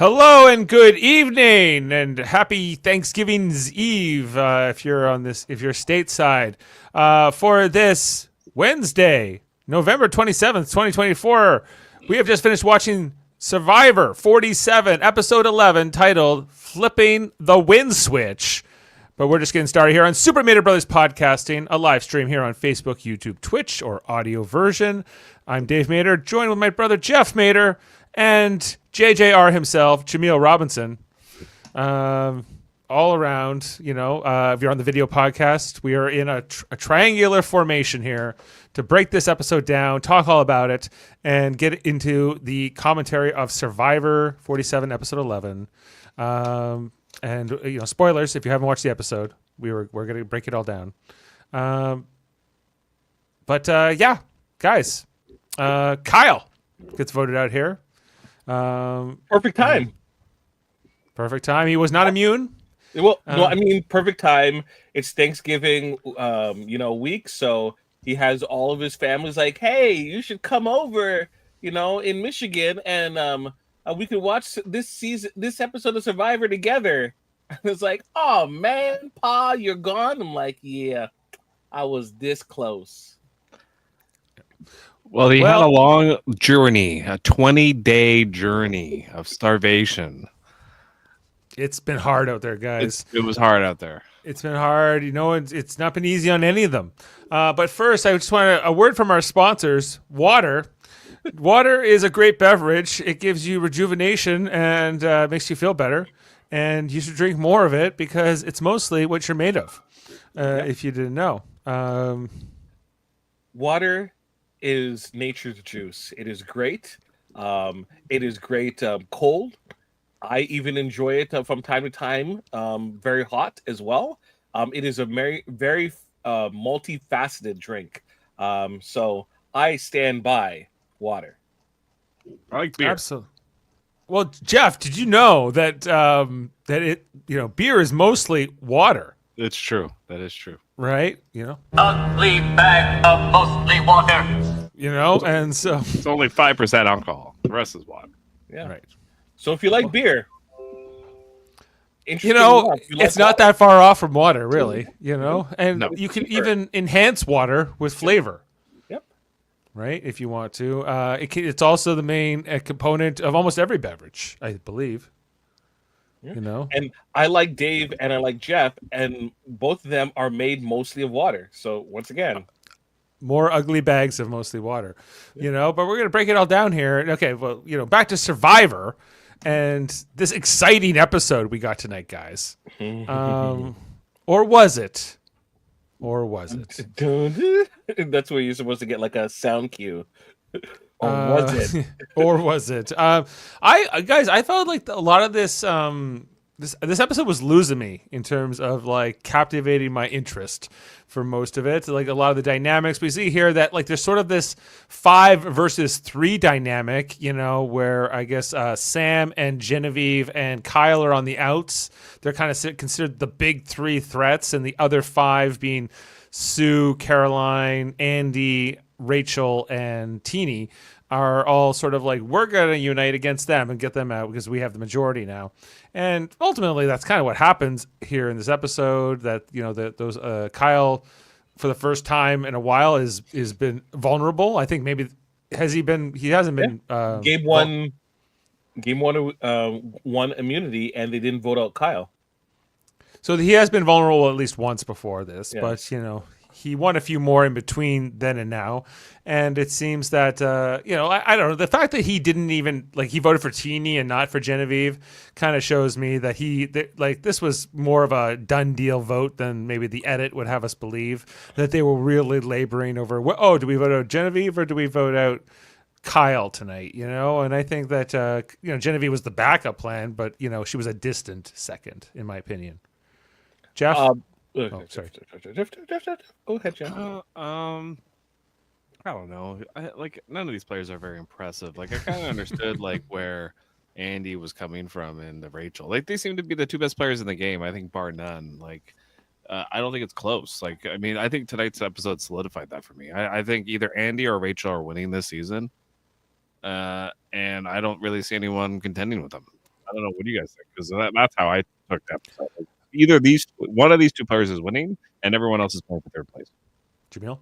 Hello and good evening and happy Thanksgiving's Eve if you're stateside for this Wednesday, November 27th, 2024. We have just finished watching Survivor 47, episode 11, titled Flipping the Win Switch. But we're just getting started here on Super Mader Brothers Podcasting, a live stream here on Facebook, YouTube, Twitch, or audio version. I'm Dave Mader, joined with my brother Jeff Mader and JJR himself, Jaemeel Robinson. All around, if you're on the video podcast, we are in a triangular formation here to break this episode down, talk all about it, and get into the commentary of Survivor 47, episode 11. And spoilers if you haven't watched the episode. We're going to break it all down. Guys, Kyle gets voted out here. Perfect time. Perfect time. He was not immune. Well, no, I mean perfect time. It's Thanksgiving, week, so he has all of his family's like, "Hey, you should come over, in Michigan, and we could watch this episode of Survivor together." And it's like, "Oh man, Pa, you're gone." I'm like, "Yeah, I was this close." Well, he had a long journey, a 20-day journey of starvation. It's been hard out there, guys. It was hard out there. It's been hard. It's not been easy on any of them. But first, I just want a word from our sponsors, water. Water is a great beverage. It gives you rejuvenation and makes you feel better. And you should drink more of it because it's mostly what you're made of, if you didn't know. Water is nature's juice. It is great. It is great cold. I even enjoy it from time to time, very hot as well. It is a very, very multifaceted drink. So I stand by water. I like beer. Absolutely. Well, Jeff, did you know that beer is mostly water? It's true. That is true. Right? Ugly bag of mostly water. And so it's only 5% alcohol. The rest is water. Yeah. Right. So if you like beer, it's not that far off from water, really. And you can even enhance water with flavor. Yep. Right, if you want to. It's also the main component of almost every beverage, I believe. Yeah. And I like Dave and I like Jeff, and both of them are made mostly of water. So once again, more ugly bags of mostly water. But we're gonna break it all down here. Okay, well, back to Survivor. And this exciting episode we got tonight, guys. Or was it? That's where you're supposed to get like a sound cue. Or was it? Or was it? I felt like a lot of this this episode was losing me in terms of like captivating my interest for most of it. Like a lot of the dynamics we see here that like there's sort of this 5 versus 3 dynamic, where I guess Sam and Genevieve and Kyle are on the outs. They're kind of considered the big 3 threats, and the other 5 being Sue, Caroline, Andy, Rachel, and Teeny are all sort of like, we're going to unite against them and get them out because we have the majority now. And ultimately, that's kind of what happens here in this episode. That those Kyle, for the first time in a while, is been vulnerable. I think maybe he been? He hasn't been. Game one immunity, and they didn't vote out Kyle. So he has been vulnerable at least once before this, but he won a few more in between then and now. And it seems that, I don't know, the fact that he didn't even, he voted for Teeny and not for Genevieve kind of shows me that this was more of a done deal vote than maybe the edit would have us believe, that they were really laboring over, do we vote out Genevieve or do we vote out Kyle tonight, And I think that, Genevieve was the backup plan, but, she was a distant second, in my opinion. Jeff? Sorry. Go ahead, Jeff. I don't know. None of these players are very impressive. I kind of understood where Andy was coming from and the Rachel. They seem to be the 2 best players in the game. I think bar none. I don't think it's close. I think tonight's episode solidified that for me. I think either Andy or Rachel are winning this season, and I don't really see anyone contending with them. I don't know. What do you guys think? Because that's how I took that. Like, either one of these two players is winning, and everyone else is playing for third place. Jaemeel?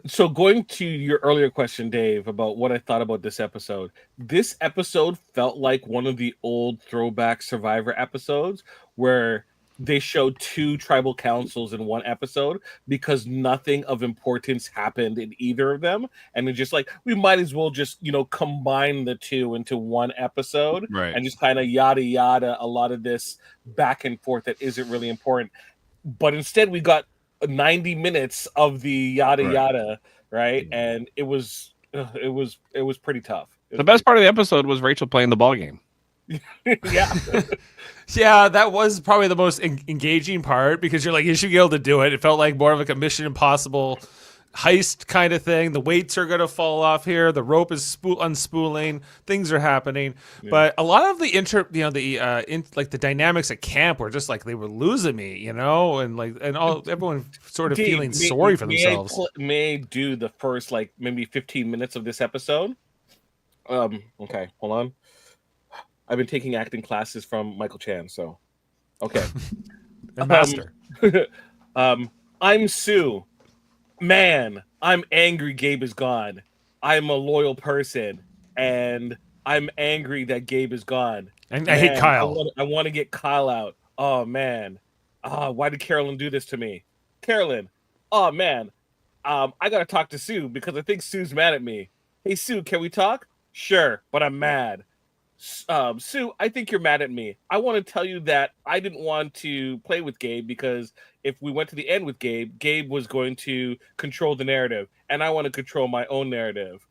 So going to your earlier question, Dave, about what I thought about this episode felt like one of the old throwback Survivor episodes where they showed two tribal councils in one episode because nothing of importance happened in either of them, and it's just like we might as well just combine the two into one episode, Right. and just kind of yada yada a lot of this back and forth that isn't really important. But instead, we got 90 minutes of the yada yada, right? And it was pretty tough. The best part of the episode was Rachel playing the ball game. Yeah. Yeah, that was probably the most engaging part because you're like, you should be able to do it. It felt like more of like a Mission Impossible heist kind of thing. The weights are going to fall off here. The rope is unspooling. Things are happening. Yeah. But a lot of the the dynamics at camp were just like they were losing me, and everyone sort of feeling sorry for themselves. May I do the first maybe 15 minutes of this episode? Okay, hold on. I've been taking acting classes from Michael Chan, so okay. The master. I'm Sue. Man, I'm angry Gabe is gone. I'm a loyal person, and I'm angry that Gabe is gone. And I hate Kyle. I want to get Kyle out. Oh, man. Why did Carolyn do this to me? Carolyn, oh, man. I got to talk to Sue because I think Sue's mad at me. Hey, Sue, can we talk? Sure, but I'm mad. Sue, I think you're mad at me. I want to tell you that I didn't want to play with Gabe because if we went to the end with Gabe was going to control the narrative, and I want to control my own narrative.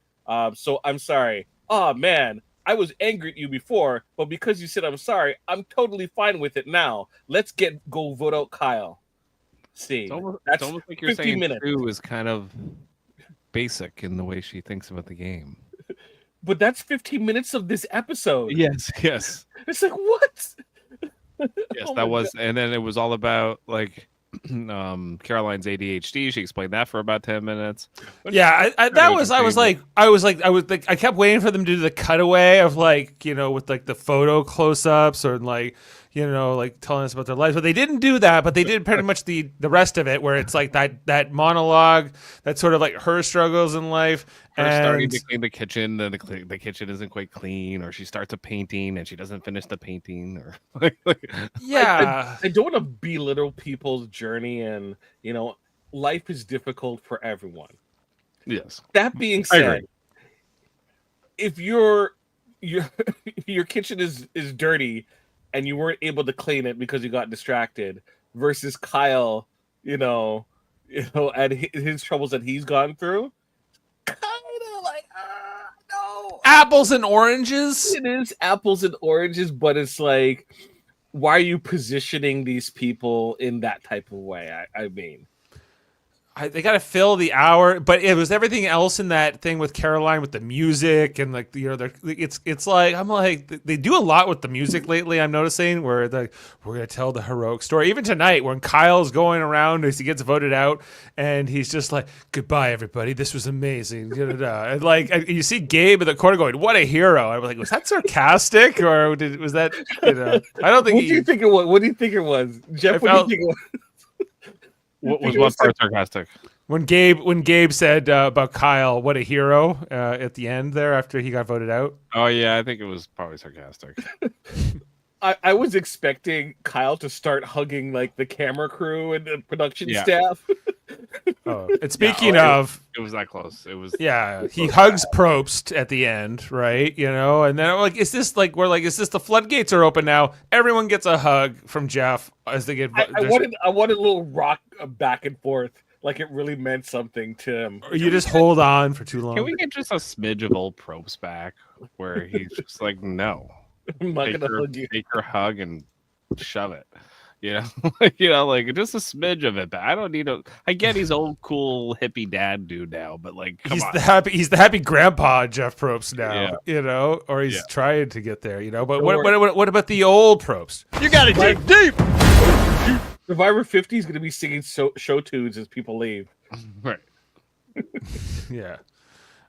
So I'm sorry. Oh, man, I was angry at you before, but because you said I'm sorry, I'm totally fine with it now. Let's go vote out Kyle. See, that's almost like you're saying minutes. Sue is kind of basic in the way she thinks about the game. But that's 15 minutes of this episode. Yes. It's like, what? Yes, that was, and then it was all about Caroline's ADHD. She explained that for about 10 minutes. Yeah, I kept waiting for them to do the cutaway of with the photo close-ups or telling us about their lives, but they didn't do that. But they did pretty much the rest of it, where it's like that monologue, that sort of like her struggles in life. Her starting to clean the kitchen, then the kitchen isn't quite clean, or she starts a painting and she doesn't finish the painting, or yeah. I don't want to belittle people's journey, and life is difficult for everyone. Yes. That being said, if your kitchen is dirty and you weren't able to clean it because you got distracted, versus Kyle, and his troubles that he's gone through, kind of like, no. Apples and oranges? It is apples and oranges, but it's like, why are you positioning these people in that type of way? I mean, they got to fill the hour, but it was everything else in that thing with Caroline with the music and it's like I'm like they do a lot with the music lately. I'm noticing where we're gonna tell the heroic story. Even tonight when Kyle's going around as he gets voted out and he's just like, "Goodbye, everybody. This was amazing." And you see Gabe in the corner going, "What a hero!" I was like, was that sarcastic or was that? I don't think. What do you think it was? What do you think it was, Jeff? What do you think it was? What was one part sarcastic? When Gabe said about Kyle, what a hero at the end there after he got voted out. Oh yeah, I think it was probably sarcastic. I was expecting Kyle to start hugging the camera crew and the production staff. Oh, and speaking of, it was that close. It was. Yeah, he hugs Probst at the end, right? And then I'm like, is this the floodgates are open now? Everyone gets a hug from Jeff as they get. I wanted a little rock back and forth, like it really meant something to him. Or you just hold on for too long. Can we get just a smidge of old Probst back, where he's just like, no, I'm not gonna hug you. Take your hug and shove it. Just a smidge of it, but I don't need I get he's old, cool, hippie dad dude now, but come on. He's the happy grandpa Jeff Probst now, or he's trying to get there, But what about the old Probst? You gotta dig deep. Survivor 50 is gonna be singing show tunes as people leave. Right. Yeah.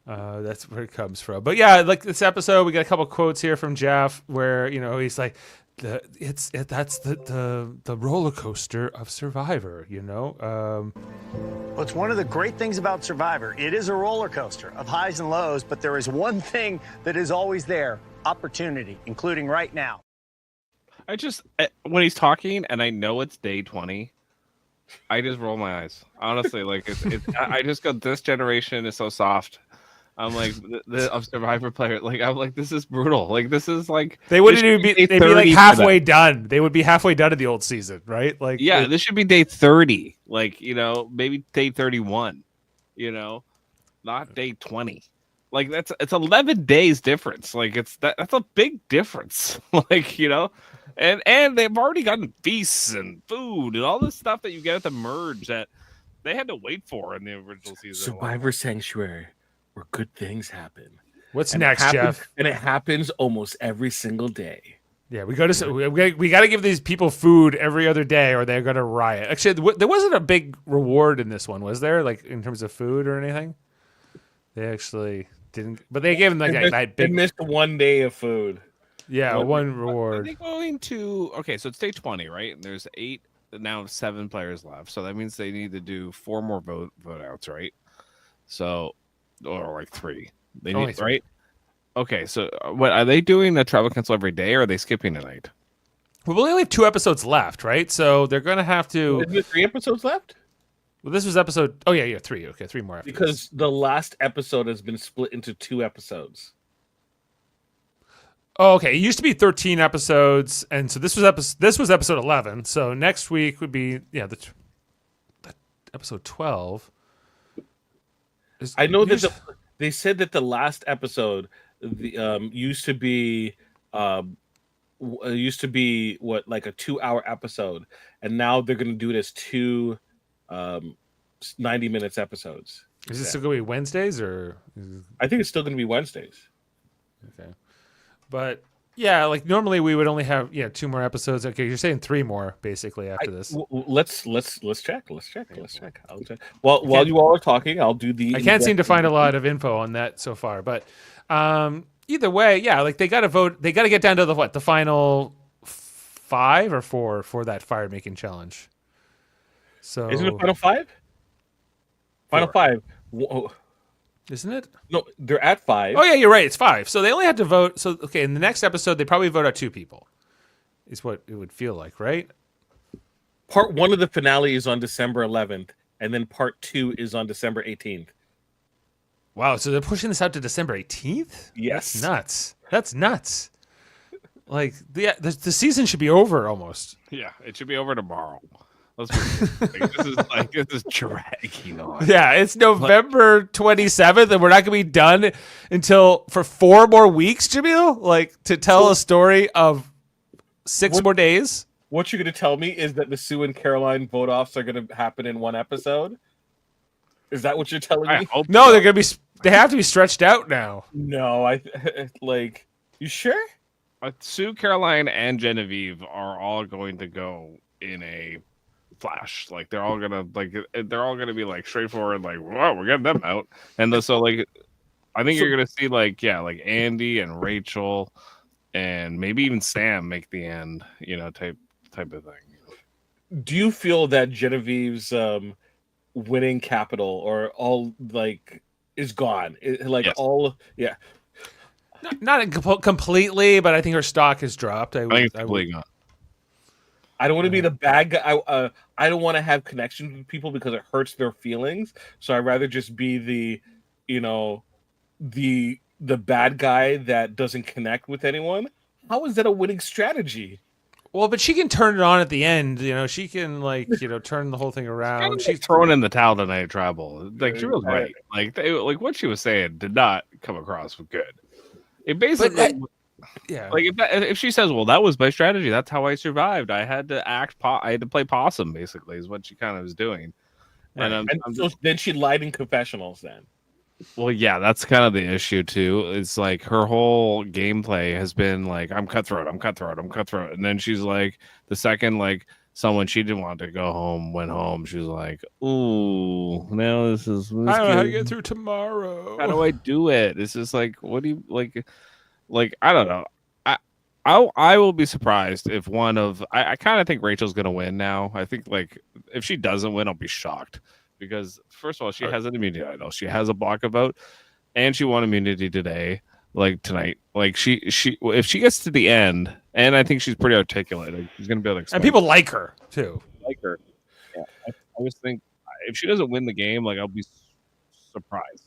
That's where it comes from. But yeah, like this episode, we got a couple quotes here from Jeff where he's like, that's the roller coaster of Survivor. Well, it's one of the great things about Survivor. It is a roller coaster of highs and lows, but there is one thing that is always there: opportunity, including right now. When he's talking, and I know it's day 20, I just roll my eyes. Honestly, like I just go, this generation is so soft. I'm like the Survivor player. Like I'm like, this is brutal. Like this is like they wouldn't even be. They'd be like halfway done. They would be halfway done in the old season, right? Like this should be day 30. Like maybe day 31. Not day 20. Like it's 11 days difference. Like that's a big difference. Like and they've already gotten feasts and food and all this stuff that you get at the merge that they had to wait for in the original season. Survivor Sanctuary, where good things happen. What's next, Jeff? And it happens almost every single day. Yeah, we got to give these people food every other day, or they're gonna riot. Actually, there wasn't a big reward in this one, was there? Like in terms of food or anything? They actually didn't, but they gave them like that big. They missed 1 day of food. Yeah, one reward. Are they going to? Okay, so it's day 20, right? And there's 7 players left, so that means they need to do 4 more vote outs, right? So, or like 3. They Only need 3. Right. Okay, so what are they doing? The travel cancel every day, or are they skipping a night? Well, we only have 2 episodes left, right? So they're gonna have to. Is there 3 episodes left? Well, this was episode. Oh yeah, 3. Okay, 3 more. After Because this. the last episode has been split into 2 episodes. Oh, okay. It used to be 13 episodes, and so this was episode 11. So next week would be the episode 12. I know that they said that the last episode used to be what, like a 2-hour episode, and now they're going to do it as 2 90 minutes episodes. Is this still going to be Wednesdays or? I think it's still going to be Wednesdays. Okay, but yeah, like normally we would only have 2 more episodes. Okay, you're saying 3 more basically after this. Let's check. I'll check. While you all are talking, I'll do the. I can't seem to find a lot of info on that so far, but either way, like they got to vote. They got to get down to the final 5 or 4 for that fire making challenge. So isn't it final 5? Final 5. Whoa. Isn't it? No, they're at 5. Oh yeah, you're right. It's 5. So they only had to vote. So okay, in the next episode, they probably vote out 2 people. Is what it would feel like, right? Part 1 of the finale is on December 11th, and then part 2 is on December 18th. Wow. So they're pushing this out to December 18th. Yes, That's nuts. Like the season should be over almost. Yeah, it should be over tomorrow. This is dragging on. Yeah, it's November 27th, and we're not going to be done until for 4 more weeks, Jaemeel. Like to tell a story of 6 more days. What you're going to tell me is that the Sue and Caroline vote offs are going to happen in 1 episode? Is that what you're telling me? No, they're going to be. They have to be stretched out now. No, you sure? Sue, Caroline, and Genevieve are all going to go in a flash. Like they're all gonna be like straightforward, like, wow, we're getting them out. And so like I think you're gonna see like Andy and Rachel and maybe even Sam make the end, type of thing. Do you feel that Genevieve's winning capital or all like is gone? Yes. Not completely, but I think her stock has dropped. I think it's completely gone. I don't want to be the bad guy. I don't want to have connections with people because it hurts their feelings. So I'd rather just be the bad guy that doesn't connect with anyone. How is that a winning strategy? Well, but she can turn it on at the end. She can turn the whole thing around. She's throwing in the towel tonight at Tribal. Like she was right. Like what she was saying did not come across with good. It basically. Yeah. Like if she says, "Well, that was my strategy. That's how I survived. I had to I had to play possum." Basically, is what she kind of was doing. Right. And so then she lied in confessionals. Then, well, yeah, that's kind of the issue too. It's like her whole gameplay has been like, "I'm cutthroat, I'm cutthroat, I'm cutthroat," and then she's like, the second like someone she didn't want to go home went home. She was like, "Ooh, now this is." I don't know how to get through tomorrow. How do I do it? It's just like, what do you like? Like, I don't know. I will be surprised if one of I kind of think Rachel's gonna win now. I think like if she doesn't win, I'll be shocked because first of all, she has an immunity idol. She has a block of vote, and she won immunity today, like tonight. Like she if she gets to the end, and I think she's pretty articulate. Like, she's gonna be able to explain And people like her too. like her. Yeah, I just think if she doesn't win the game, like I'll be surprised.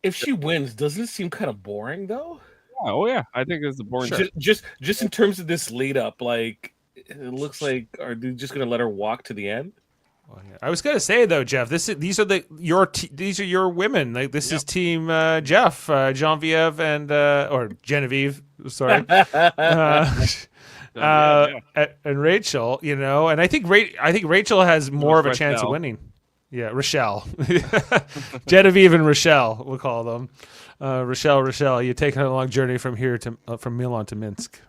If she wins, doesn't it seem kind of boring though? Yeah, oh yeah, I think it's the boring. Just in terms of this lead up, like it looks like are they just gonna let her walk to the end? Well, yeah. I was gonna say though, Jeff, these are your women. Like this is team Jeff, Genevieve, and or Genevieve. Sorry, and Rachel. You know, and I think Rachel has more of a chance of winning. Yeah, Rochelle, Genevieve and Rochelle, we'll call them. Rochelle, you're taking a long journey from here to from Milan to Minsk.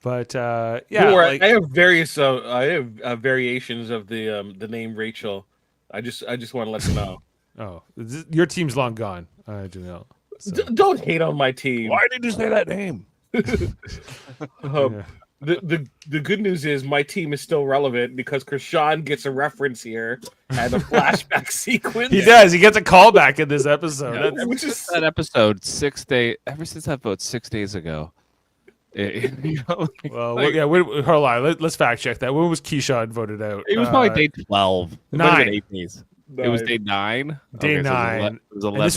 But yeah, I have various variations of the name Rachel. I just want to let you know. Oh, your team's long gone. I do know. So. Don't hate on my team. Why did you say that name? The good news is my team is still relevant because Krishan gets a reference here and a flashback sequence. He does. He gets a callback in this episode. Which is that episode 6 days. Ever since that vote 6 days ago. Hold on. Let's fact check that. When was Keyshawn voted out? It was probably day 12. 9. 8 days. It was day 9. Day 9. So this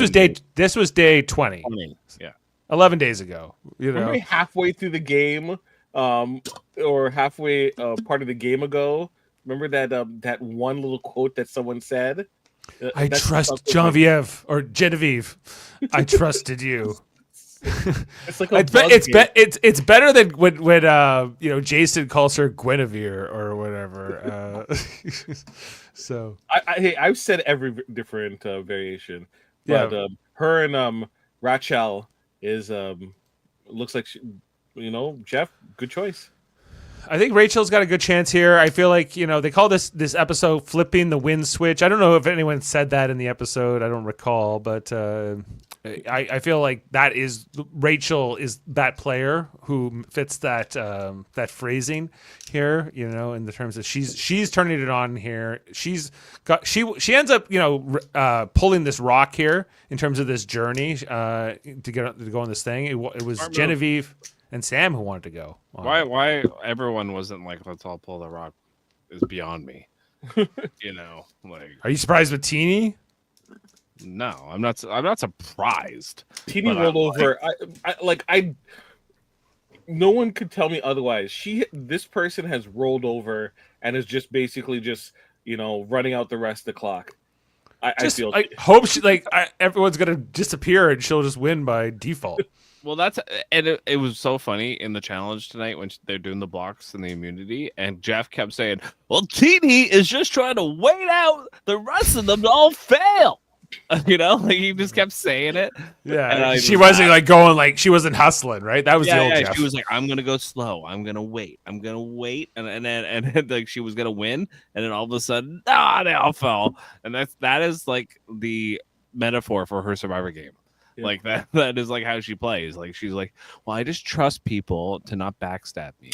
was day 20. 20. Yeah. 11 days ago. You know, remember halfway through the game, or halfway part of the game ago. Remember that one little quote that someone said. I trust Genevieve or Genevieve. I trusted you. It's like it's better than when Jason calls her Guinevere or whatever. So I've said every different variation, but her and Rachel is looks like Jeff, good choice. I think Rachel's got a good chance here. I feel like, they call this episode flipping the win switch. I don't know if anyone said that in the episode. I don't recall, but I feel like Rachel is that player who fits that phrasing here, in the terms of she's turning it on here. She ends up, pulling this rock here in terms of this journey to go on this thing. It was Genevieve and Sam who wanted to go. Why everyone wasn't like, let's all pull the rock is beyond me. Are you surprised with Teeny? No, I'm not surprised. Teeny rolled over. No one could tell me otherwise. This person has rolled over and is just basically running out the rest of the clock. I hope everyone's gonna disappear and she'll just win by default. Well, it was so funny in the challenge tonight when they're doing the blocks and the immunity, and Jeff kept saying, "Well, Teeny is just trying to wait out the rest of them to all fail." He just kept saying it. Yeah, she wasn't going she wasn't hustling, right? That was the old Jeff. She was like, "I'm gonna go slow. I'm gonna wait. And then she was gonna win, and then all of a sudden, they all fell. And that is like the metaphor for her Survivor game. Yeah. Like that is like how she plays. Like she's like, well, I just trust people to not backstab me.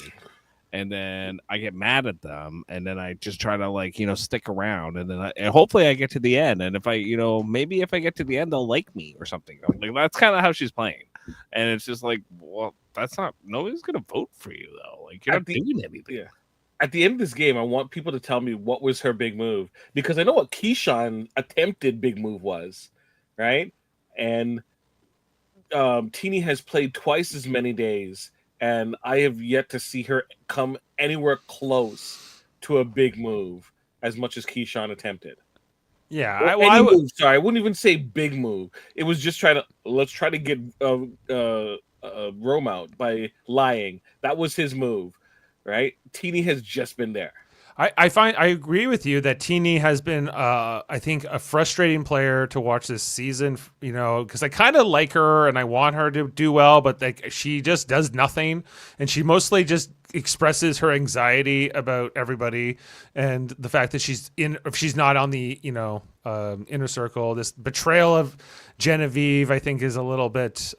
And then I get mad at them, and then I just try to stick around, and then hopefully I get to the end. And if I, maybe if I get to the end, they'll like me or something. Like that's kind of how she's playing. And it's just like, well, nobody's gonna vote for you though. Like you're not doing anything. Yeah. At the end of this game, I want people to tell me what was her big move, because I know what Keyshawn attempted big move was, right? And Teeny has played twice as many days, and I have yet to see her come anywhere close to a big move as much as Keyshawn attempted. Yeah, I wouldn't even say big move. It was just let's try to get Rome out by lying. That was his move, right? Teeny has just been there. I agree with you that Teeny has been, I think, a frustrating player to watch this season. You know, because I kind of like her and I want her to do well, but like she just does nothing, and she mostly just expresses her anxiety about everybody and the fact that she's not on the inner circle. This betrayal of Genevieve, I think, is a little bit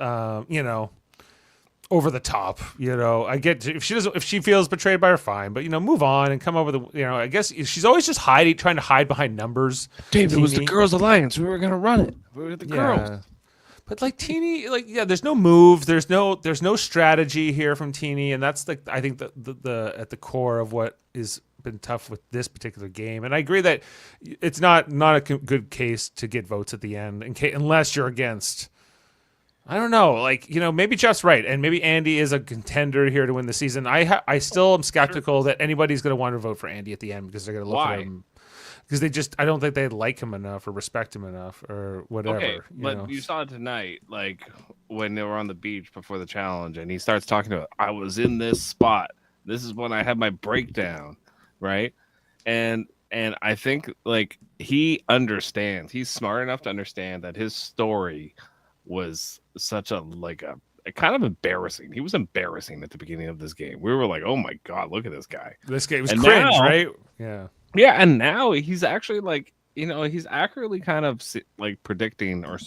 over the top. I get if she feels betrayed by her, fine, but move on and come over the. I guess she's always just trying to hide behind numbers. Dave, it was the Teeny. Girls Alliance. We were gonna run it. We were the girls. But like Teeny, there's no move, there's no strategy here from Teeny, and that's I think the at the core of what is been tough with this particular game. And I agree that it's not a good case to get votes at the end, unless you're against. I don't know, maybe Jeff's right, and maybe Andy is a contender here to win the season. I still am skeptical that anybody's going to want to vote for Andy at the end because they're going to look at him. Because I don't think they like him enough or respect him enough or whatever. Okay, but you saw it tonight, when they were on the beach before the challenge, and he starts talking about, I was in this spot. This is when I had my breakdown, right? And I think he understands. He's smart enough to understand that his story was such a kind of embarrassing. He was embarrassing at the beginning of this game. We were like, oh my God, look at this guy. This game was cringe, right? Yeah. Yeah, and now he's actually he's accurately kind of predicting or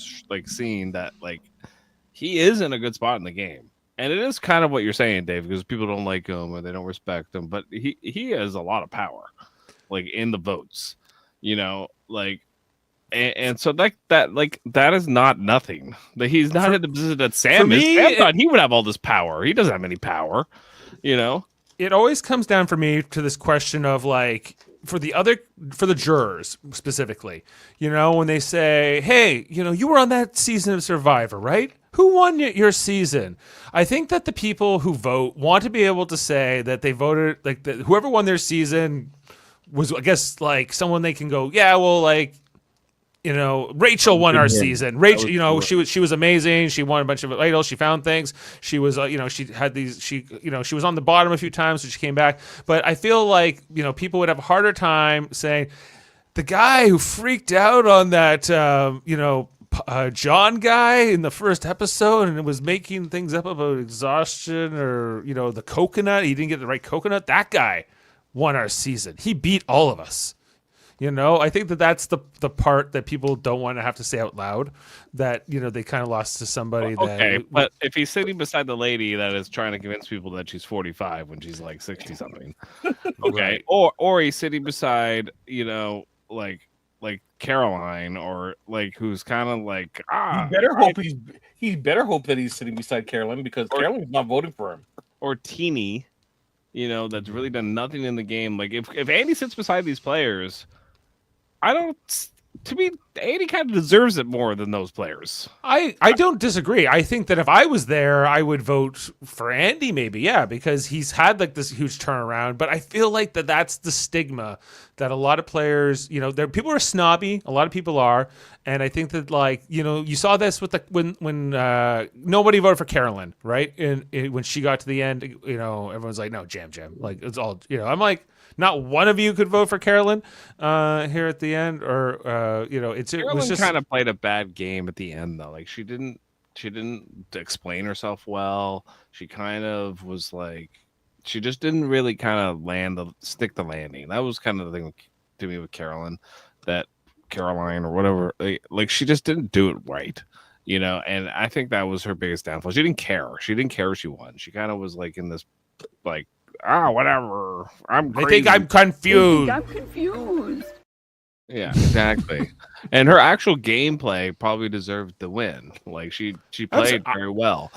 seeing that he is in a good spot in the game. And it is kind of what you're saying, Dave, because people don't like him or they don't respect him, but he has a lot of power in the votes, and so that is not nothing. That he's not in the position that Sam is. Sam thought he would have all this power. He doesn't have any power, It always comes down for me to this question of for the jurors specifically, when they say, hey, you were on that season of Survivor, right? Who won your season? I think that the people who vote want to be able to say that they voted, that whoever won their season was, I guess, someone they can go, yeah, well, Rachel won our season. Rachel, she was amazing. She won a bunch of titles. She found things. She was, she had these. She was on the bottom a few times, so she came back. But I feel people would have a harder time saying the guy who freaked out on that, John guy in the first episode and was making things up about exhaustion or the coconut. He didn't get the right coconut. That guy won our season. He beat all of us. I think that's the part that people don't want to have to say out loud, that, they kind of lost to somebody. But if he's sitting beside the lady that is trying to convince people that she's 45 when she's 60 something, okay, right. or he's sitting beside, Caroline or who's kind of he better hope that he's sitting beside Caroline because Caroline's not voting for him. Or Teeny, that's really done nothing in the game. If Andy sits beside these players, to me, Andy kind of deserves it more than those players. I don't disagree. I think that if I was there, I would vote for Andy, maybe, yeah, because he's had this huge turnaround. But I feel that's the stigma that a lot of players, people are snobby. A lot of people are, and I think that you saw this with when nobody voted for Carolyn, right? And when she got to the end, everyone's like, no, Jam, it's all, I'm like. Not one of you could vote for Carolyn here at the end, or Carolyn was just kind of played a bad game at the end though. She didn't explain herself well. She kind of was she just didn't really kind of stick the landing. That was kind of the thing to me with Carolyn, that Caroline or whatever. She just didn't do it right, And I think that was her biggest downfall. She didn't care. She didn't care if she won. She kind of was in this whatever. I'm crazy. I think I'm confused. I'm confused. Yeah, exactly. And her actual gameplay probably deserved the win. She played very well,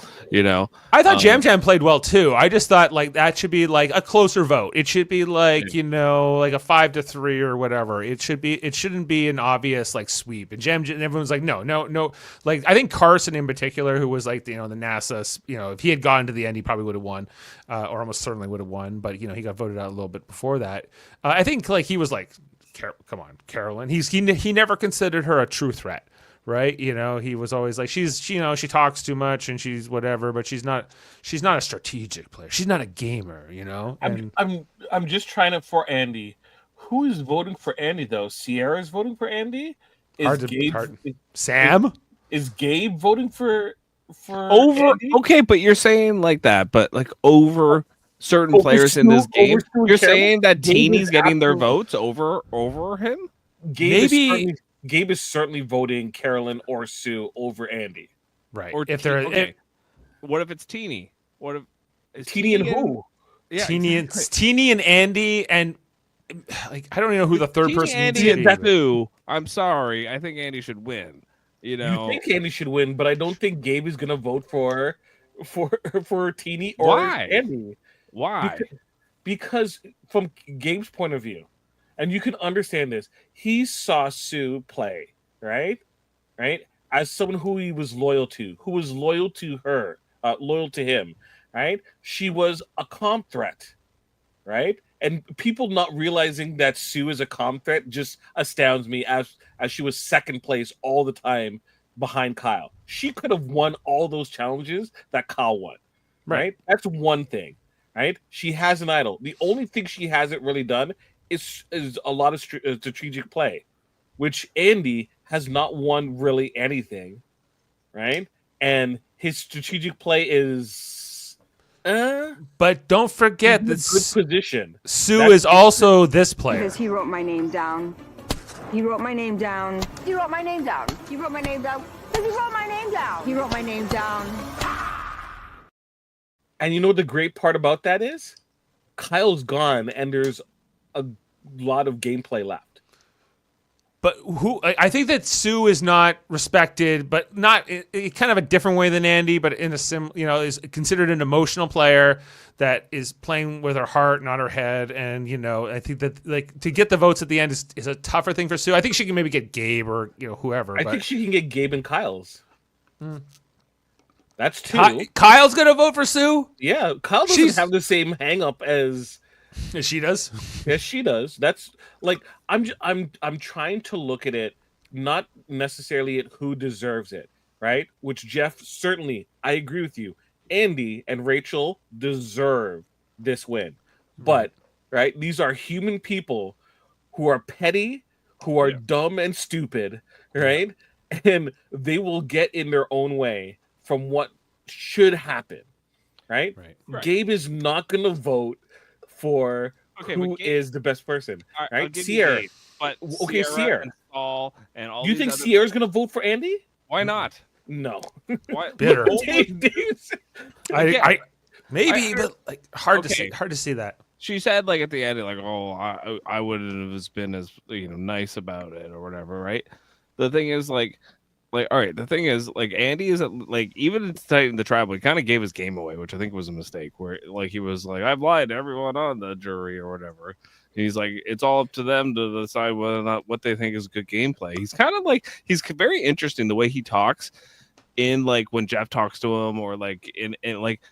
I thought Jam Jam played well too. I just thought that should be a closer vote. It should be a 5-3 or whatever. It shouldn't be an obvious sweep. And Jam Jam, everyone's no. I think Carson in particular, who was the NASA, if he had gone to the end, he probably would have won, or almost certainly would have won. But he got voted out a little bit before that. I think he was come on, Carolyn. He never considered her a true threat, right? He was always she talks too much and she's whatever, but she's not a strategic player. She's not a gamer, And I'm just trying to for Andy Who is voting for Andy though? Sierra's voting for Andy. Hard. Sam? Is Gabe voting for Over Andy? okay, but you're saying like that, but like over certain Over players in this Stu- game, over Stu and you're Cameron? saying that Gabe Teeny's is getting their absolutely- votes over him? Gabe is certainly voting Carolyn or Sue over Andy. Right. Or if they're okay. What if it's Teeny? What if is Teeny and who? Yeah, Teeny and Andy, and like I don't even know who the third Teeny, person Andy, needs to and be. but- Sue. I'm sorry. I think Andy should win. You know, You think Andy should win, but I don't think Gabe is gonna vote for Teeny or Why? Andy. why? Because from Gabe's point of view, and you can understand this, he saw Sue play, right? As someone who he was loyal to, who was loyal to her, loyal to him, right? She was a comp threat, right? And people not realizing that Sue is a comp threat just astounds me as she was second place all the time behind Kyle. She could have won all those challenges that Kyle won, right? That's one thing, right? She has an idol. The only thing she hasn't really done is a lot of strategic play, which Andy has not won really anything, right? And his strategic play is But don't forget in a that good position. Sue That's- is also this player. Because he wrote my name down. He wrote my name down. He wrote my name down. He wrote my name down. Because he wrote my name down. He wrote my name down. And you know what the great part about that is? Kyle's gone, and there's a lot of gameplay left. But I think that Sue is not respected, but not in kind of a different way than Andy, but in a is considered an emotional player that is playing with her heart, not her head. And I think that like to get the votes at the end is a tougher thing for Sue. I think she can maybe get Gabe or whoever. I think she can get Gabe and Kyle's. That's two. Kyle's gonna vote for Sue. Yeah, Kyle doesn't have the same hang up as she does. Yes, she does. That's like I'm trying to look at it not necessarily at who deserves it, right? Which Jeff certainly, I agree with you. Andy and Rachel deserve this win. But right, these are human people who are petty, who are dumb and stupid, right? And they will get in their own way from what should happen, right? Gabe is not going to vote for who is the best person, right? Sierra. Gabe, but Sierra. And Saul and all Do you these think other... Sierra's going to vote for Andy? Why not? No. Why? Bitter. I maybe, but like hard to see that. She said like at the end, like, "Oh, I wouldn't have been as nice about it or whatever." Right? The thing is, like, all right. The thing is, like, Andy is like even in the tribal, he kind of gave his game away, which I think was a mistake. Where like he was like, "I've lied to everyone on the jury or whatever." He's like, it's all up to them to decide whether or not what they think is good gameplay. He's kind of like he's very interesting the way he talks in like when Jeff talks to him or like in like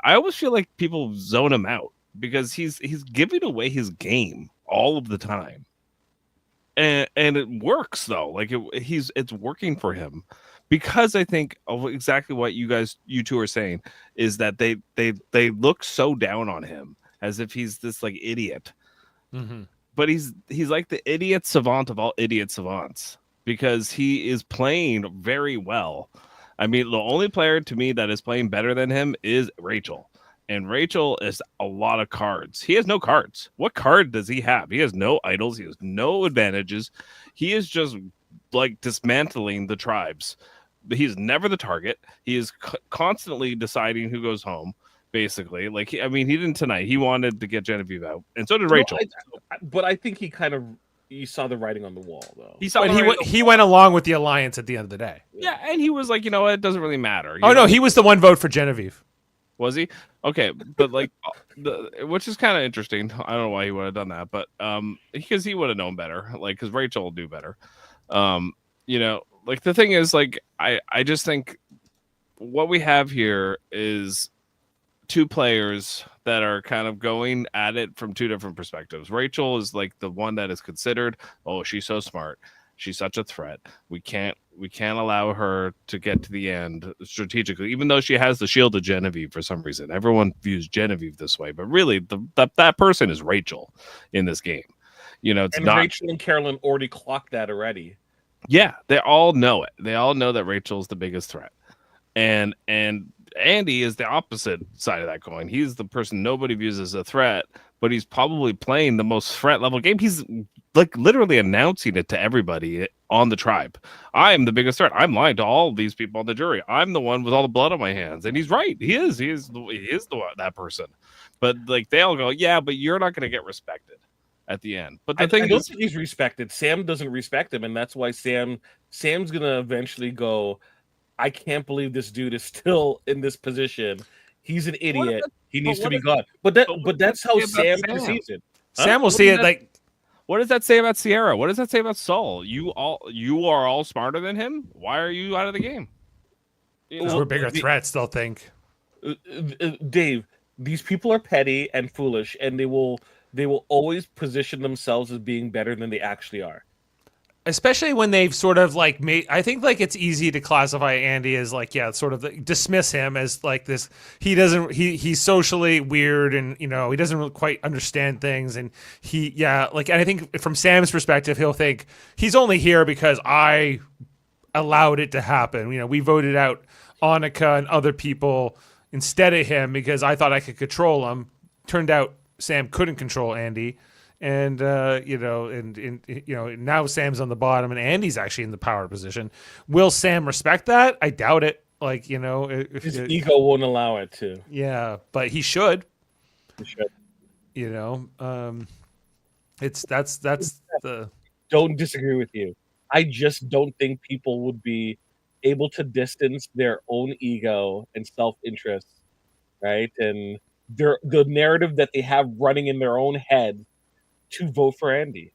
I always feel like people zone him out because he's giving away his game all of the time. And it works though. Like it's working for him because I think of exactly what you two are saying is that they look so down on him as if he's this like idiot. Mm-hmm. But he's like the idiot savant of all idiot savants because he is playing very well. I mean, the only player to me that is playing better than him is Rachel. And Rachel is a lot of cards. He has no cards. What card does he have? He has no idols. He has no advantages. He is just like dismantling the tribes. But he's never the target. He is constantly deciding who goes home. Basically, like he didn't tonight. He wanted to get Genevieve out, and so did Rachel. But I think you saw the writing on the wall, though. He went along with the alliance at the end of the day. Yeah, and he was like, it doesn't really matter. No, he was the one vote for Genevieve. Was he? Okay, but like, which is kind of interesting. I don't know why he would have done that, but because he would have known better. Like, because Rachel will do better. Like the thing is, like, I just think what we have here is two players that are kind of going at it from two different perspectives. Rachel is like the one that is considered, oh, she's so smart. She's such a threat. We can't allow her to get to the end strategically, even though she has the shield of Genevieve for some reason. Everyone views Genevieve this way, but really that person is Rachel in this game. It's And not. Rachel and Carolyn already clocked that already. Yeah, they all know it. They all know that Rachel's the biggest threat. And Andy is the opposite side of that coin. He's the person nobody views as a threat, but he's probably playing the most threat level game. He's like literally announcing it to everybody on the tribe. I am the biggest threat. I'm lying to all these people on the jury. I'm the one with all the blood on my hands. And he's right. He is the one, that person. But like they all go, yeah, but you're not going to get respected at the end. But the thing I don't is, think he's respected. Sam doesn't respect him, and that's why Sam's gonna eventually go, I can't believe this dude is still in this position. He's an idiot. He needs to be gone. But that's how Sam perceives it. Sam will see it like. What does that say about Sierra? What does that say about Saul? You are all smarter than him. Why are you out of the game? Because we're bigger threats, they'll think. Dave, these people are petty and foolish, and they will always position themselves as being better than they actually are. Especially when they've sort of like made, I think like it's easy to classify Andy as like, yeah, sort of dismiss him as like this. He's socially weird and, he doesn't really quite understand things. And and I think from Sam's perspective, he'll think he's only here because I allowed it to happen. We voted out Annika and other people instead of him because I thought I could control him. Turned out Sam couldn't control Andy. And now Sam's on the bottom and Andy's actually in the power position. Will Sam respect that? I doubt it. Like, his ego won't allow it to. Yeah, but he should. He should. That's the. Don't disagree with you. I just don't think people would be able to distance their own ego and self-interest, right? And the narrative that they have running in their own head to vote for Andy.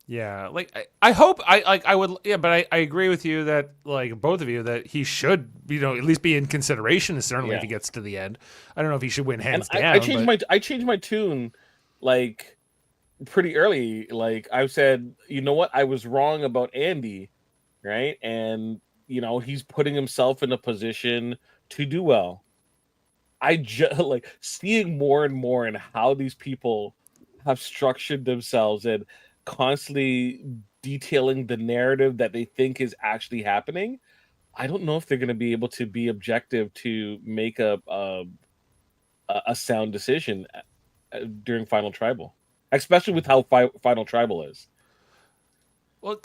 Yeah, like I hope I would, yeah, but I agree with you that like both of you that he should at least be in consideration certainly if he gets to the end. I don't know if he should win hands down. I changed my tune like pretty early. Like I said, you know what, I was wrong about Andy, right? And he's putting himself in a position to do well. I just like seeing more and more in how these people have structured themselves and constantly detailing the narrative that they think is actually happening. I don't know if they're going to be able to be objective to make a sound decision during Final Tribal, especially with how Final Tribal is. Well,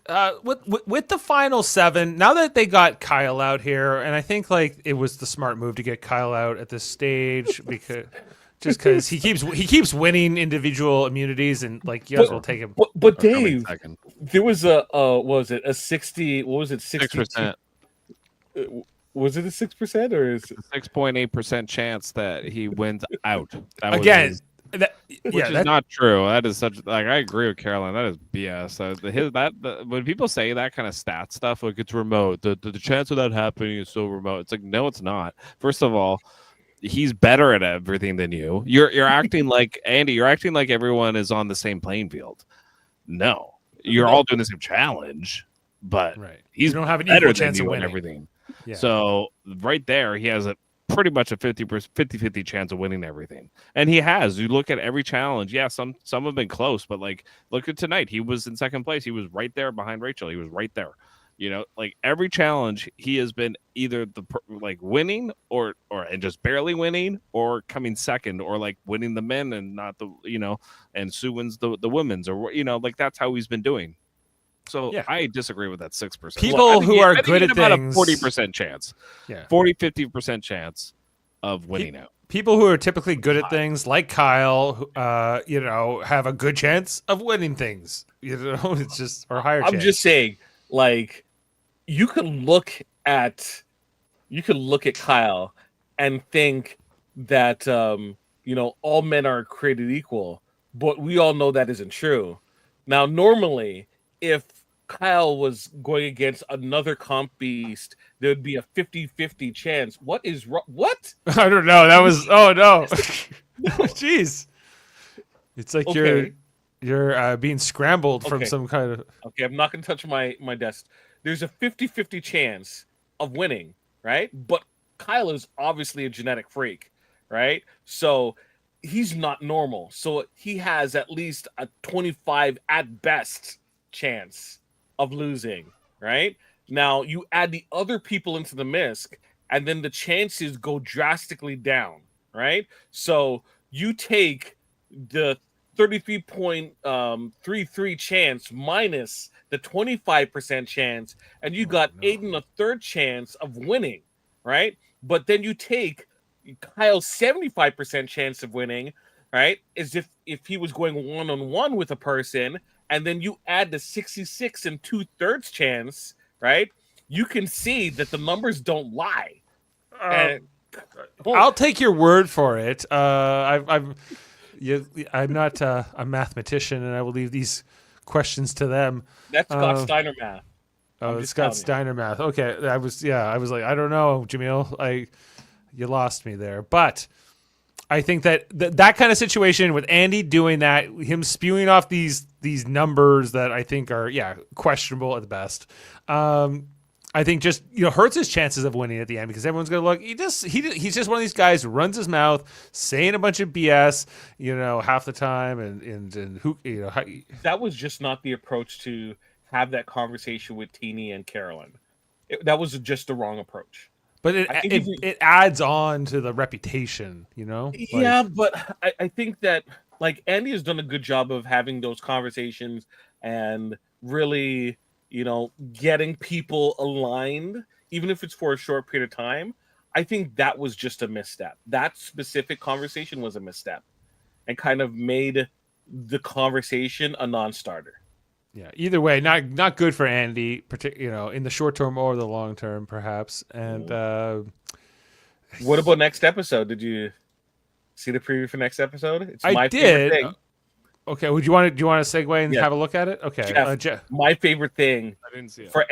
with the final 7, now that they got Kyle out here, and I think like it was the smart move to get Kyle out at this stage because he keeps winning individual immunities and like you guys will take him. But Dave, there was a what was it, a 60? What was it, 6%? Was it a 6% or is it 6.8% chance that he wins out? Again. Which is not true. That is such like I agree with Caroline. That is BS. When people say that kind of stat stuff, like it's remote, the chance of that happening is so remote. It's like no, it's not. First of all, he's better at everything than you. You're acting like Andy. You're acting like everyone is on the same playing field. No, you're all doing the same challenge, but you don't have an equal chance of winning everything. Yeah. So right there, he has pretty much a 50-50 chance of winning everything. And he has. You look at every challenge. Yeah, some have been close, but like look at tonight. He was in second place. He was right there behind Rachel. He was right there. Like every challenge he has been either winning or and just barely winning or coming second or like winning the men and not the and Sue wins the womenens or like that's how he's been doing. So yeah. I disagree with that 6%. People who are good at about things, a 40% chance, 40-50% chance of winning out. People who are typically good at things, like Kyle, have a good chance of winning things. It's just or higher. I'm just saying, like, you could look at Kyle and think that all men are created equal, but we all know that isn't true. Now, normally, if Kyle was going against another comp beast, there would be a 50-50 chance. What is wrong? What? I don't know. That was oh no. Jeez. It's like you're being scrambled from some kind of. Okay, I'm not going to touch my desk. There's a 50-50 chance of winning, right? But Kyle is obviously a genetic freak, right? So he's not normal. So he has at least a 25 at best chance of losing, right? Now you add the other people into the misc, and then the chances go drastically down, right? So you take the 33.33 chance minus the 25% chance, and you got 8 1/3 chance of winning, right? But then you take Kyle's 75% chance of winning, right? Is if he was going 1-on-1 with a person, and then you add the 66 2/3 chance, right? You can see that the numbers don't lie. And I'll take your word for it. I'm not a mathematician, and I will leave these questions to them. that's Scott Steiner math. Oh, I'm it's just got telling you. Steiner math. Okay, I was like, I don't know, Jaemeel. You lost me there, but I think that kind of situation with Andy doing that, him spewing off these numbers that I think are questionable at the best. I think just hurts his chances of winning at the end, because everyone's gonna look. He's just one of these guys who runs his mouth, saying a bunch of BS, half the time, and who That was just not the approach to have that conversation with Teeny and Carolyn. That was just the wrong approach. But I think it adds on to the reputation, Yeah, but I think that Andy has done a good job of having those conversations and really, getting people aligned, even if it's for a short period of time. I think that was just a misstep. That specific conversation was a misstep and kind of made the conversation a non-starter. Yeah. Either way, not good for Andy, in the short term or the long term, perhaps. And What about next episode? Did you see the preview for next episode? It's I my did. favorite thing. Okay. Do you want to segue and Yeah. have a look at it? Okay. Jeff, my favorite thing I didn't see it. for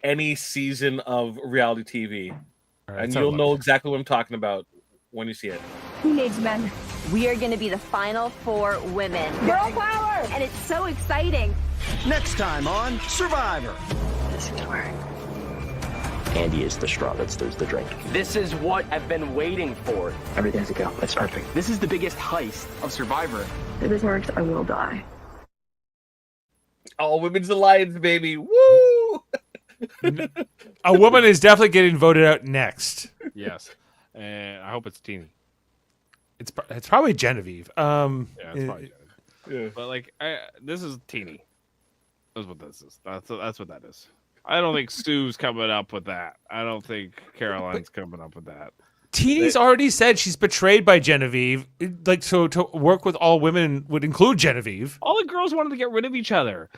any season of reality TV, all right, and let's have a you'll look. know exactly what I'm talking about when you see it. Who needs men? We are going to be the final 4 women. Girl power! And it's so exciting. Next time on Survivor. This is where Andy is the straw that stirs the drink. This is what I've been waiting for. Everything has to go. That's perfect. This is the biggest heist of Survivor. If this works, I will die. All women's alliance, baby! Woo! A woman is definitely getting voted out next. Yes, and I hope it's Teeny. It's probably Genevieve. Yeah, it's probably Yeah. But this is Teeny. That's what this is. That's what that is. I don't think Stu's coming up with that. I don't think Caroline's coming up with that. Teeny's already said she's betrayed by Genevieve. So to work with all women would include Genevieve. All the girls wanted to get rid of each other.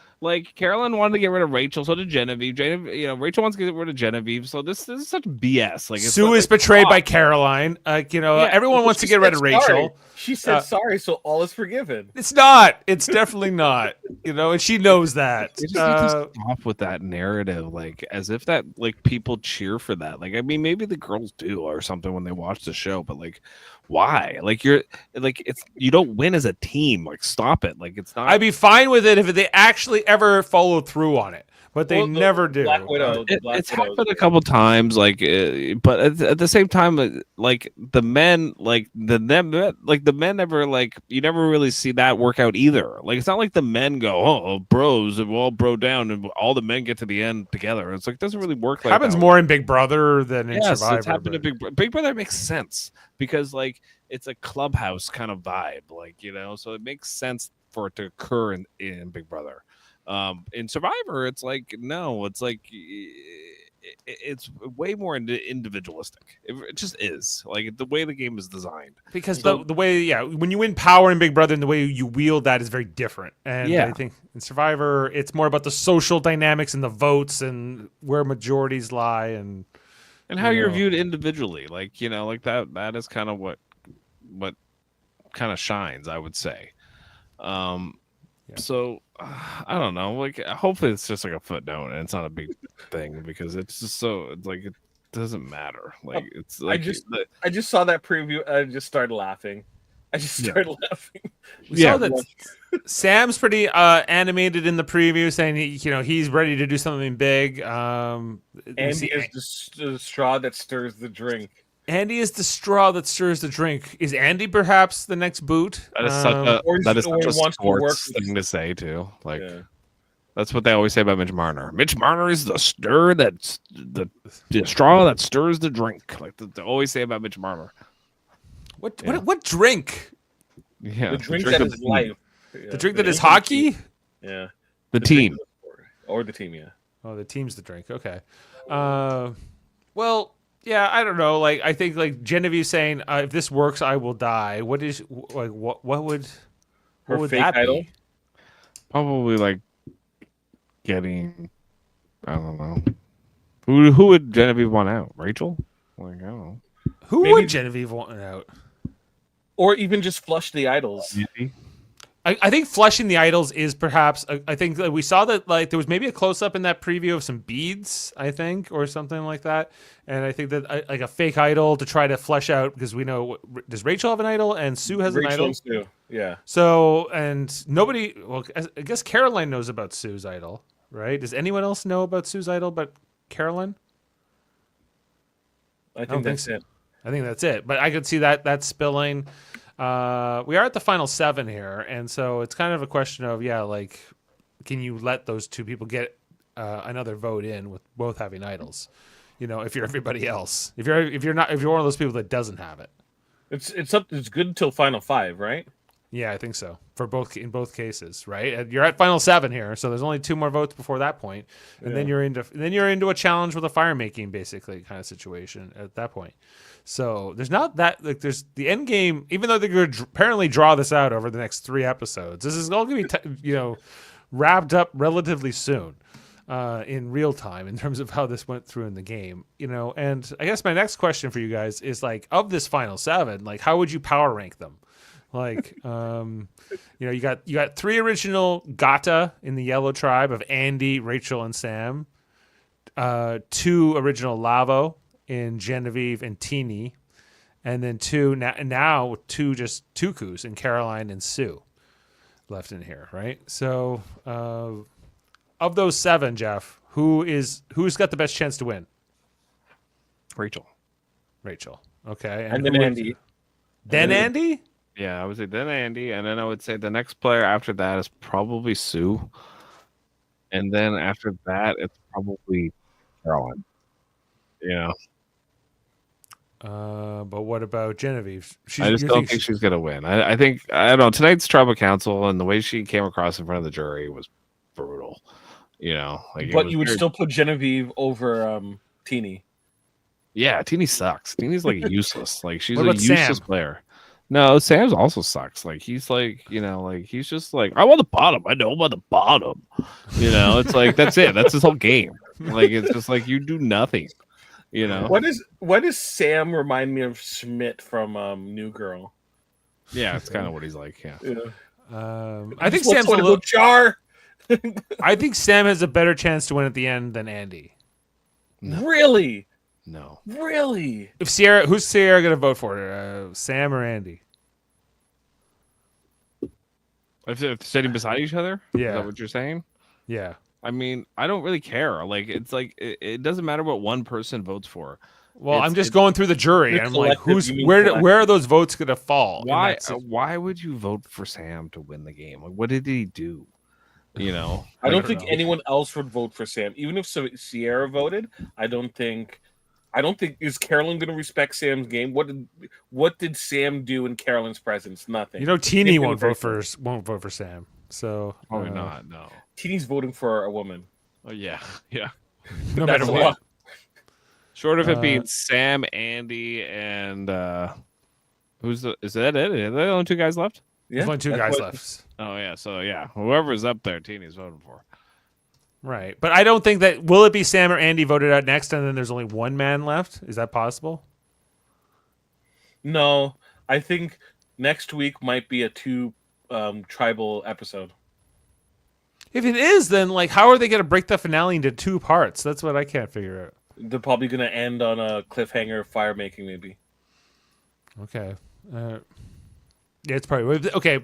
Caroline wanted to get rid of Rachel, so did Genevieve. Rachel wants to get rid of Genevieve. So this is such BS. Sue is betrayed by Caroline. Everyone wants to get rid of Rachel. Sorry. She said sorry, so all is forgiven. It's not. It's definitely not. And she knows that. They just need to stop with that narrative, as if that people cheer for that. Maybe the girls do or something when they watch the show, but why? You don't win as a team. Stop it. It's not. I'd be fine with it if they actually ever follow through on it, but they never do. Black Widow. It's happened a couple times, but at the same time, the men, the men never you never really see that work out either. It's not like the men go, oh, bros, and we'll all bro down, and all the men get to the end together. It's it doesn't really work. Happens more in Big Brother than in yes, Survivor. It's happened in Big Brother makes sense because it's a clubhouse kind of vibe, so it makes sense for it to occur in Big Brother. In Survivor, it's no, it's it's way more individualistic. It just is the way the game is designed. Because the way, when you win power in Big Brother and the way you wield that is very different. And Yeah. I think in Survivor, it's more about the social dynamics and the votes and where majorities lie and how you're viewed individually. That is kind of what kind of shines, I would say. So I don't know. Hopefully it's just a footnote and it's not a big thing because it's just so it doesn't matter. It's I just saw that preview. I just started laughing. I just started laughing. We saw that Sam's pretty animated in the preview, saying he's ready to do something big. Andy is the straw that stirs the drink. Andy is the straw that stirs the drink. Is Andy perhaps the next boot? That is such a Or that is or such a wants to work sports with- thing to say too. Like Yeah. that's what they always say about Mitch Marner. Mitch Marner is the the straw that stirs the drink. Like they always say about Mitch Marner. What drink? Yeah, The drink that of is the team. life. The drink that is hockey? Yeah. The drink team. of the sport. Or the team, yeah. Oh, the team's the drink. Okay. Well, yeah, I don't know. Like, I think like Genevieve saying, "If this works, I will die." What is like? What would Her what would fake that idol? be? Probably like getting. I don't know. Who would Genevieve want out? Rachel? Like I don't know. Who Maybe- would Genevieve want out? Or even just flush the idols. Andy? I think flushing the idols is perhaps. I think that we saw that like there was maybe a close up in that preview of some beads, I think, or something like that. And I think that like a fake idol to try to flesh out because we know does Rachel have an idol and Sue has an Rachel idol. and Sue. Yeah. So and nobody. Well, I guess Caroline knows about Sue's idol, right? Does anyone else know about Sue's idol but Caroline? I don't think that's think it. I think that's it. But I could see that spilling. We are at the final 7 here, and so it's kind of a question of like, can you let those two people get another vote in with both having idols? You know, if you're everybody else, if you're one of those people that doesn't have it. It's good until final 5, right? Yeah, I think so. In both cases, right? And you're at final 7 here, so there's only 2 more votes before that point, and then you're into a challenge with a fire making basically kind of situation at that point. So there's not that like there's the end game. Even though they're going to apparently draw this out over the next 3 episodes, this is all going to be wrapped up relatively soon. In real time in terms of how this went through in the game, and I guess my next question for you guys is like, of this final 7, like how would you power rank them? Like, you got 3 original Gata in the yellow tribe of Andy, Rachel, and Sam, 2 original Lavo in Genevieve and Teeny, and then 2 just Tukus in Caroline and Sue left in here, right? So, of those 7, Jeff, who's got the best chance to win? Rachel. Okay. And then Andy. Then Andy? Yeah, I would say then Andy, and then I would say the next player after that is probably Sue, and then after that it's probably Caroline. But what about Genevieve? I just don't think she's gonna win. I think I don't know. Tonight's tribal council and the way she came across in front of the jury was brutal. But you would still put Genevieve over Teeny. Yeah, Teeny sucks. Teeny's like useless. Like she's What a about useless Sam? player. No, Sam's also sucks. Like he's like, he's just like, I'm on the bottom. I know I'm on the bottom. It's like that's it. That's his whole game. Like it's just like you do nothing. What does Sam remind me of Schmidt from New Girl? Yeah, it's kind of what he's like. Yeah. I think Sam's a little. Jar. I think Sam has a better chance to win at the end than Andy. No. Really? No. Really? Who's Sierra going to vote for? Sam or Andy? If they're sitting beside each other? Yeah. Is that what you're saying? Yeah. I mean, I don't really care. Like, it's like it doesn't matter what one person votes for. Well, I'm just going through the jury. I'm like, where are those votes going to fall? Why would you vote for Sam to win the game? Like, what did he do? I don't think anyone else would vote for Sam. Even if Sierra voted, I don't think is Carolyn going to respect Sam's game? What did Sam do in Carolyn's presence? Nothing. Teeny won't vote for Sam. So probably not. No. Teeny's voting for a woman. Oh yeah. No matter what. Short of it being Sam, Andy, and is that it? Are there only 2 guys left? Yeah, there's only 2 guys left. Oh yeah, so yeah, whoever's up there, Teeny's voting for. Right, but I don't think that will it be Sam or Andy voted out next, and then there's only 1 man left. Is that possible? No, I think next week might be a 2 tribal episode. If it is, then like, how are they going to break the finale into 2 parts? That's what I can't figure out. They're probably going to end on a cliffhanger fire making, maybe. Okay. Yeah, it's probably okay.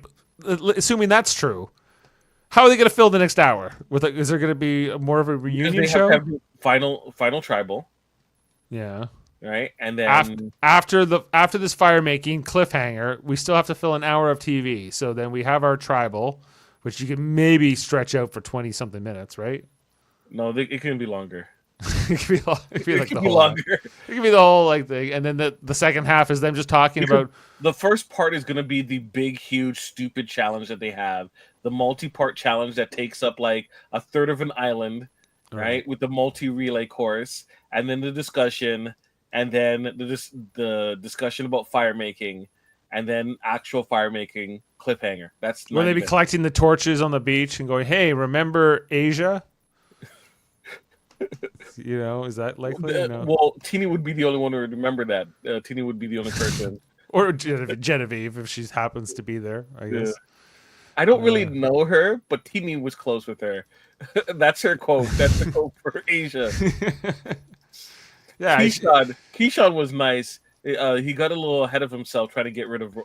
Assuming that's true, how are they going to fill the next hour? Is there going to be more of a reunion show? Have to have final tribal. Yeah. right? And then after this fire making cliffhanger, we still have to fill an hour of TV. So then we have our tribal, which you can maybe stretch out for 20 something minutes, right? no, it can be longer. It could be, like the whole longer. It could be the whole like thing, and then the second half is them just talking about. The first part is going to be the big, huge, stupid challenge that they have. The multi-part challenge that takes up like a third of an island, right? With the multi-relay course, and then the discussion, and then the discussion about fire making, and then actual fire making cliffhanger. That's Will they be collecting the torches on the beach and going, "Hey, remember Asia?" Is that likely? Well, Teeny would be the only one who would remember that. Teeny would be the only person. Or Genevieve, if she happens to be there, I guess. Yeah. I don't really know her, but Teeny was close with her. That's her quote. That's the quote for Asia. Yeah, Keyshawn was nice. He got a little ahead of himself trying to get rid of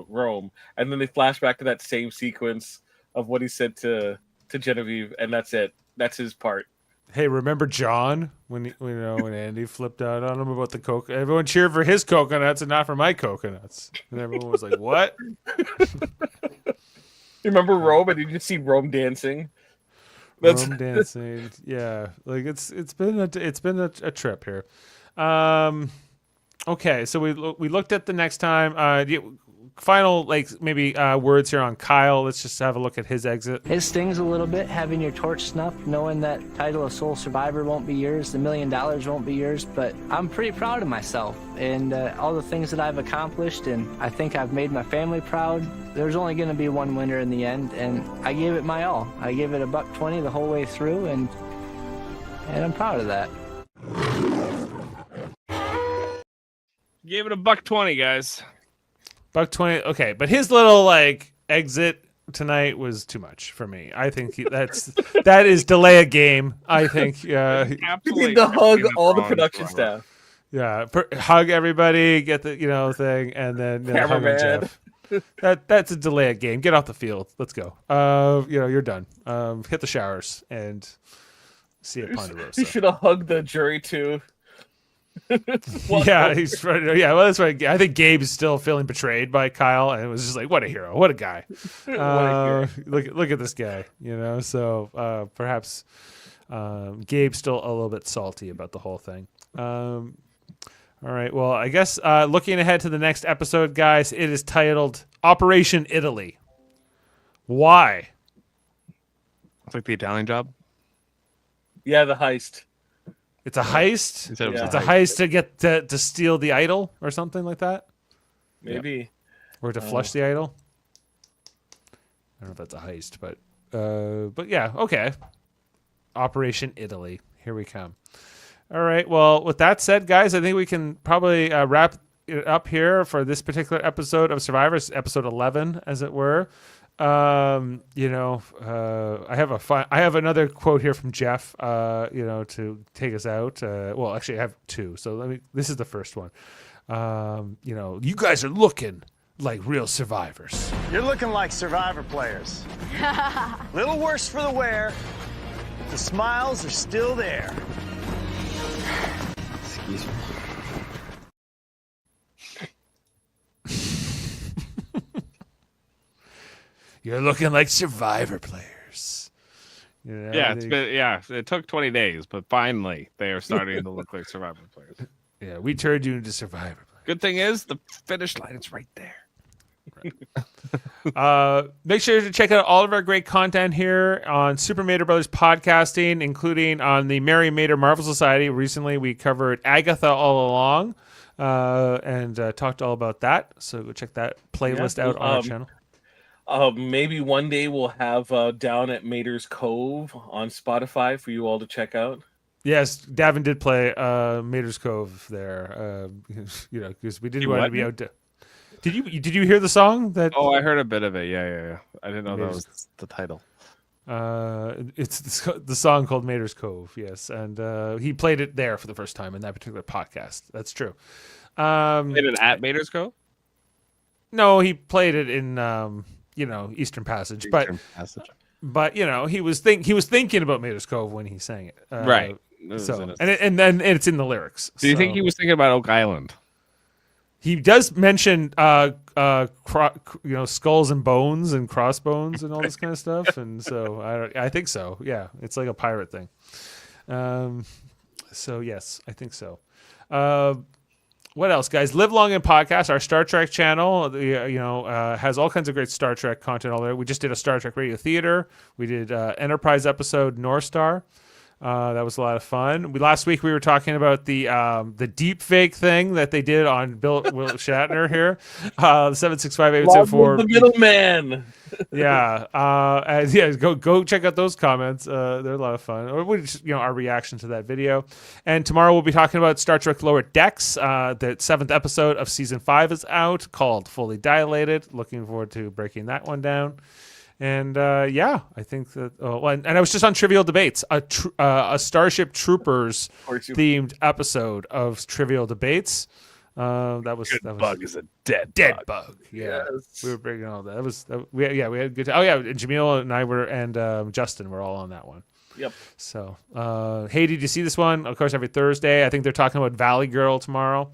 Rome. And then they flash back to that same sequence of what he said to Genevieve, and that's it. That's his part. Hey, remember John when Andy flipped out on him about the coke? Everyone cheered for his coconuts and not for my coconuts, and everyone was like, "What?" You remember Rome? And you just see Rome dancing. Rome dancing, yeah. Like it's been a trip here. Okay, so we looked at the next time. Final maybe words here on Kyle. Let's just have a look at his exit. It stings a little bit having your torch snuffed, knowing that title of sole survivor won't be yours, the $1 million won't be yours, but I'm pretty proud of myself and all the things that I've accomplished, and I think I've made my family proud. There's only going to be one winner in the end, and I gave it my all. I gave it $120 the whole way through, and I'm proud of that. Gave it $120, guys. $120. Okay, but his little exit tonight was too much for me. I think that is delay a game. I think you need to hug all the production staff. Yeah, hug everybody, get the thing, and then hug on Jeff. That's a delay a game. Get off the field. Let's go. You're done. Hit the showers and see you at Ponderosa. You should have hugged the jury too. Yeah, he's right. Yeah, well, that's right. I think Gabe is still feeling betrayed by Kyle, and it was just like, what a hero, what a guy. Look at this guy, So perhaps Gabe's still a little bit salty about the whole thing. All right. Well, I guess looking ahead to the next episode, guys, it is titled Operation Italy. Why? It's like the Italian Job. Yeah, the heist. It's a heist. It's a heist to get to steal the idol or something like that. Maybe. Or to flush the idol. I don't know if that's a heist, but yeah, okay. Operation Italy. Here we come. All right. Well, with that said, guys, I think we can probably wrap it up here for this particular episode of Survivors, episode 11, as it were. I have another quote here from Jeff, to take us out. Well, actually I have two. So this is the first one. You guys are looking like real survivors. You're looking like Survivor players. Little worse for the wear. The smiles are still there. Excuse me. You're looking like Survivor players. Yeah, it took 20 days, but finally they are starting to look like Survivor players. Yeah, we turned you into Survivor players. Good thing is the finish line is right there. Make sure to check out all of our great content here on Super Mater Brothers Podcasting, including on the Mary Mater Marvel Society. Recently, we covered Agatha all along and talked all about that. So go check that playlist out on our channel. Maybe one day we'll have Down at Mater's Cove on Spotify for you all to check out. Yes, Davin did play Mater's Cove there. Because we didn't want to be out. Did you hear the song? Oh, I heard a bit of it. Yeah. I didn't know that was the title. It's the song called Mater's Cove. Yes, and he played it there for the first time in that particular podcast. That's true. Played it at Mater's Cove? No, he played it in Eastern Passage, but he was thinking about Mater's Cove when he sang it. Right. So and then it's in the lyrics. Do you think he was thinking about Oak Island? He does mention, skulls and bones and crossbones and all this kind of stuff, and so I think so. Yeah, it's like a pirate thing. So yes, I think so. What else, guys? Live Long and Podcast, our Star Trek channel, has all kinds of great Star Trek content all there. We just did a Star Trek Radio Theater. We did Enterprise episode North Star. That was a lot of fun. Last week we were talking about the deep fake thing that they did on Will Shatner here. 765-874. The middleman. Go check out those comments. They're a lot of fun. Or our reaction to that video. And tomorrow we'll be talking about Star Trek Lower Decks. The 7th episode of season 5 is out, called Fully Dilated. Looking forward to breaking that one down. And I think that. And I was just on Trivial Debates, a Starship Troopers themed episode of Trivial Debates. That was bug is a dead bug. Yeah, yes. We were breaking all that. We had a good. Jaemeel and I and Justin were all on that one. Yep. So, hey, did you see this one? Of course, every Thursday. I think they're talking about Valley Girl tomorrow.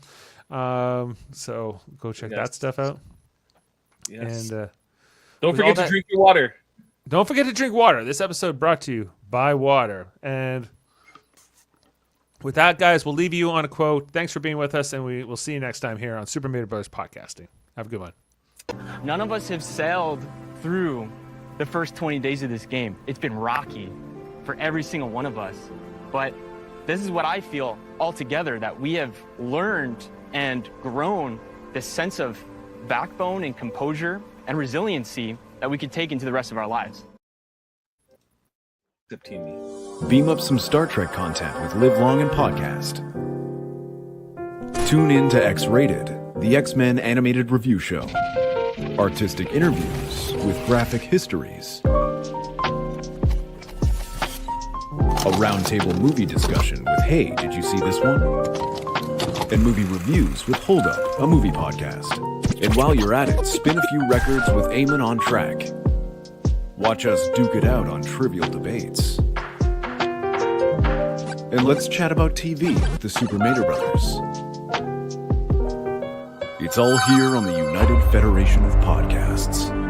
So go check that stuff out. Yes. And. Don't forget to drink your water. Don't forget to drink water. This episode brought to you by water. And with that, guys, we'll leave you on a quote. Thanks for being with us, and we'll see you next time here on Super Mario Brothers Podcasting. Have a good one. None of us have sailed through the first 20 days of this game. It's been rocky for every single one of us. But this is what I feel altogether, that we have learned and grown this sense of backbone and composure and resiliency that we could take into the rest of our lives. Beam up some Star Trek content with Live Long and Podcast. Tune in to X-Rated, the X-Men animated review show. Artistic interviews with graphic histories. A roundtable movie discussion with Hey, did you see this one? And movie reviews with Hold Up, a movie podcast. And while you're at it, spin a few records with Eamon on Track. Watch us duke it out on Trivial Debates. And let's chat about TV with the Super Mario Brothers. It's all here on the United Federation of Podcasts.